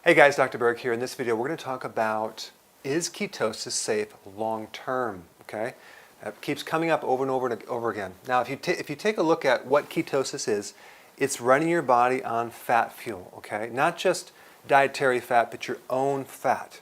Hey guys, Dr. Berg here. In this video, we're going to talk about, is ketosis safe long term? Okay, it keeps coming up over and over and over again. Now, if you take a look at what ketosis is, it's running your body on fat fuel. Okay, not just dietary fat, but your own fat.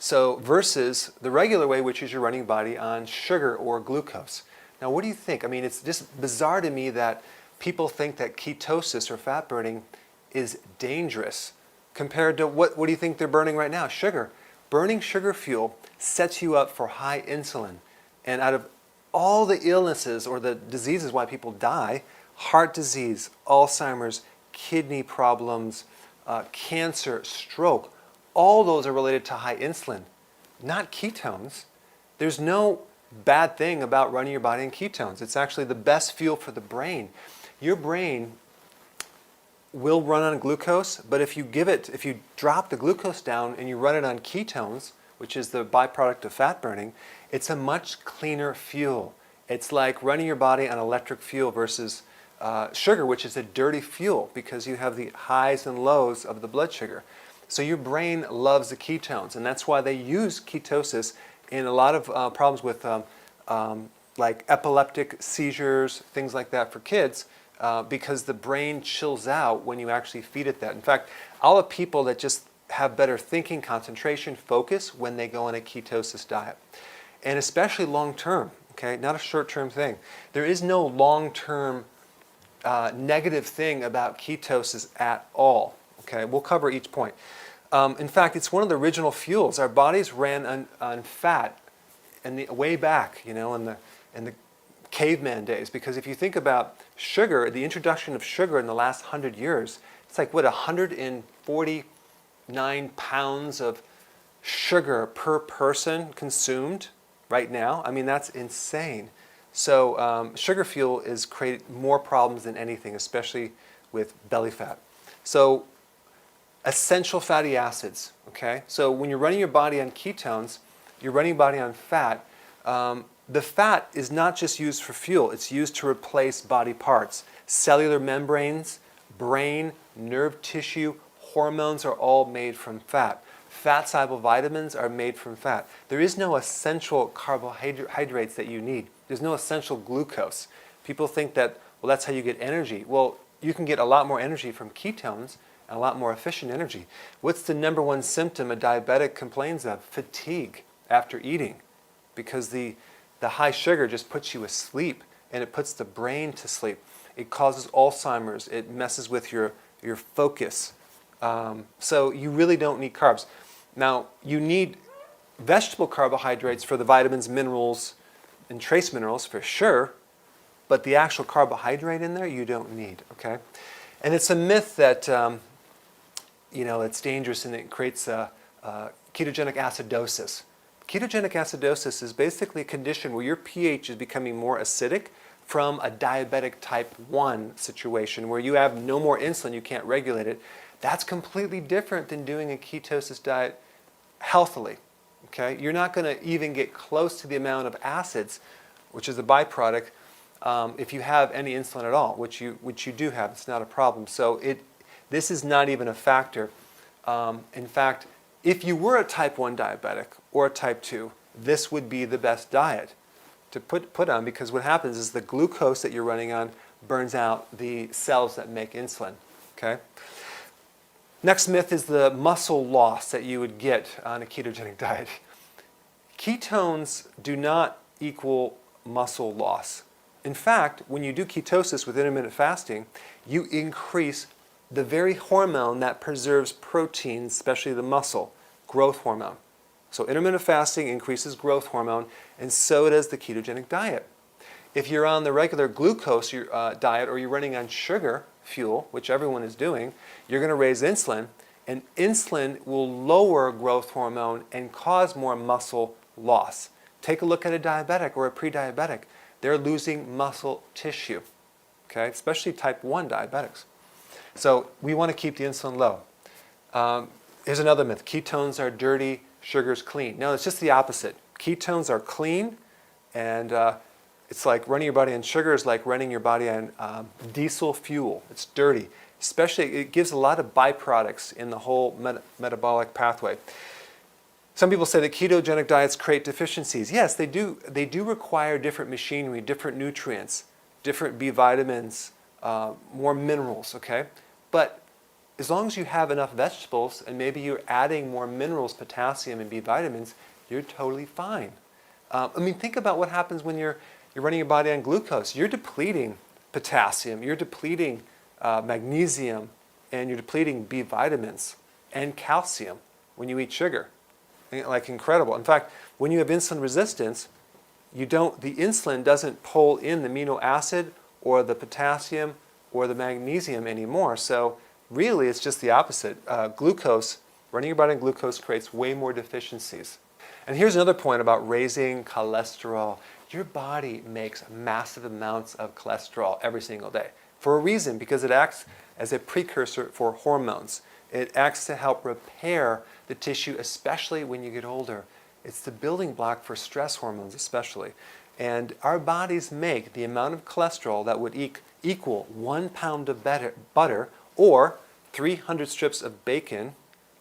So versus the regular way, which is you're running your body on sugar or glucose. Now, what do you think? I mean, it's just bizarre to me that people think that ketosis or fat burning is dangerous compared to what do you think they're burning right now? Sugar. Burning sugar fuel sets you up for high insulin. And out of all the illnesses or the diseases why people die, heart disease, Alzheimer's, kidney problems, cancer, stroke, all those are related to high insulin, not ketones. There's no bad thing about running your body in ketones. It's actually the best fuel for the brain. Your brain will run on glucose, but if you drop the glucose down and you run it on ketones, which is the byproduct of fat burning, it's a much cleaner fuel. It's like running your body on electric fuel versus sugar, which is a dirty fuel because you have the highs and lows of the blood sugar. So your brain loves the ketones, and that's why they use ketosis in a lot of problems with like epileptic seizures, things like that for kids. Because the brain chills out when you actually feed it that. In fact, all the people that just have better thinking, concentration, focus when they go on a ketosis diet. And especially long-term, okay, not a short-term thing. There is no long-term negative thing about ketosis at all, okay? We'll cover each point. In fact, it's one of the original fuels. Our bodies ran on fat way back, you know, in the caveman days, because if you think about sugar, the introduction of sugar in the last 100 years, it's like what, 149 pounds of sugar per person consumed right now. I mean, that's insane. So sugar fuel is created more problems than anything, especially with belly fat. So essential fatty acids, okay? So when you're running your body on ketones, you're running your body on fat. The fat is not just used for fuel, it's used to replace body parts. Cellular membranes, brain, nerve tissue, hormones are all made from fat. Fat-soluble vitamins are made from fat. There is no essential carbohydrates that you need. There's no essential glucose. People think that, well, that's how you get energy. Well, you can get a lot more energy from ketones and a lot more efficient energy. What's the number one symptom a diabetic complains of? Fatigue after eating, because the high sugar just puts you asleep, and it puts the brain to sleep. It causes Alzheimer's. It messes with your focus. So you really don't need carbs. Now, you need vegetable carbohydrates for the vitamins, minerals, and trace minerals for sure, but the actual carbohydrate in there you don't need, okay? And it's a myth that, you know, it's dangerous and it creates ketogenic acidosis. Ketogenic acidosis is basically a condition where your pH is becoming more acidic from a diabetic type 1 situation where you have no more insulin, you can't regulate it. That's completely different than doing a ketosis diet healthily. Okay? You're not going to even get close to the amount of acids, which is a byproduct, if you have any insulin at all, which you do have. It's not a problem. So this is not even a factor. In fact, if you were a type 1 diabetic or a type 2, this would be the best diet to put on, because what happens is the glucose that you're running on burns out the cells that make insulin. Okay? Next myth is the muscle loss that you would get on a ketogenic diet. Ketones do not equal muscle loss. In fact, when you do ketosis with intermittent fasting, you increase the very hormone that preserves proteins, especially the muscle, growth hormone. So intermittent fasting increases growth hormone, and so does the ketogenic diet. If you're on the regular glucose diet, or you're running on sugar fuel, which everyone is doing, you're going to raise insulin, and insulin will lower growth hormone and cause more muscle loss. Take a look at a diabetic or a pre-diabetic. They're losing muscle tissue, okay? Especially type 1 diabetics. So we want to keep the insulin low. Here's another myth. Ketones are dirty, sugar's clean. No, it's just the opposite. Ketones are clean, and it's like running your body on sugar is like running your body on diesel fuel. It's dirty. especially it gives a lot of byproducts in the whole metabolic pathway. Some people say that ketogenic diets create deficiencies. Yes, they do. They do require different machinery, different nutrients, different B vitamins, more minerals, okay? But as long as you have enough vegetables and maybe you're adding more minerals, potassium and B vitamins, you're totally fine. I mean, think about what happens when you're running your body on glucose. You're depleting potassium, you're depleting magnesium, and you're depleting B vitamins and calcium when you eat sugar. Like incredible. In fact, when you have insulin resistance, the insulin doesn't pull in the amino acid or the potassium or the magnesium anymore. So really, it's just the opposite. Running your body on glucose creates way more deficiencies. And here's another point about raising cholesterol. Your body makes massive amounts of cholesterol every single day for a reason, because it acts as a precursor for hormones. It acts to help repair the tissue, especially when you get older. It's the building block for stress hormones especially. And our bodies make the amount of cholesterol that would equal 1 pound of butter or 300 strips of bacon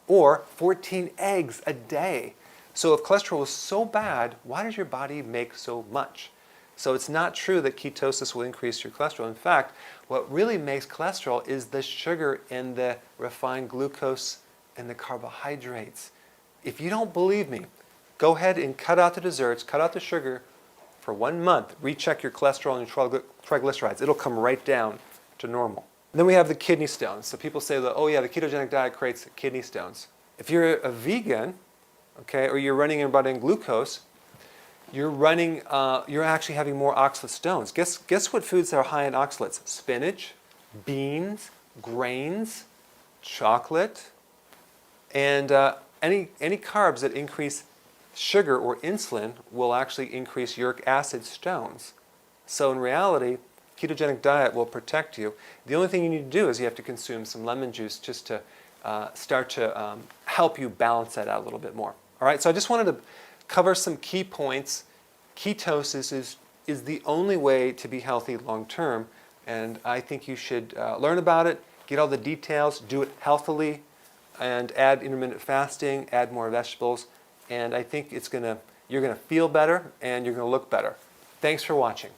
or 14 eggs a day. So if cholesterol is so bad, why does your body make so much? So it's not true that ketosis will increase your cholesterol. In fact, what really makes cholesterol is the sugar in the refined glucose and the carbohydrates. If you don't believe me, go ahead and cut out the desserts, cut out the sugar for 1 month. Recheck your cholesterol and your triglycerides. It'll come right down to normal. And then we have the kidney stones. So people say that, oh yeah, the ketogenic diet creates kidney stones. If you're a vegan, okay, or you're running your body on glucose, you're actually having more oxalate stones. Guess what foods are high in oxalates? Spinach, beans, grains, chocolate, and any carbs that increase sugar or insulin will actually increase uric acid stones. So in reality, ketogenic diet will protect you. The only thing you need to do is you have to consume some lemon juice just to start to help you balance that out a little bit more. All right, so I just wanted to cover some key points. Ketosis is the only way to be healthy long term, and I think you should learn about it, get all the details, do it healthily, and add intermittent fasting, add more vegetables, and I think you're gonna feel better and you're gonna look better. Thanks for watching.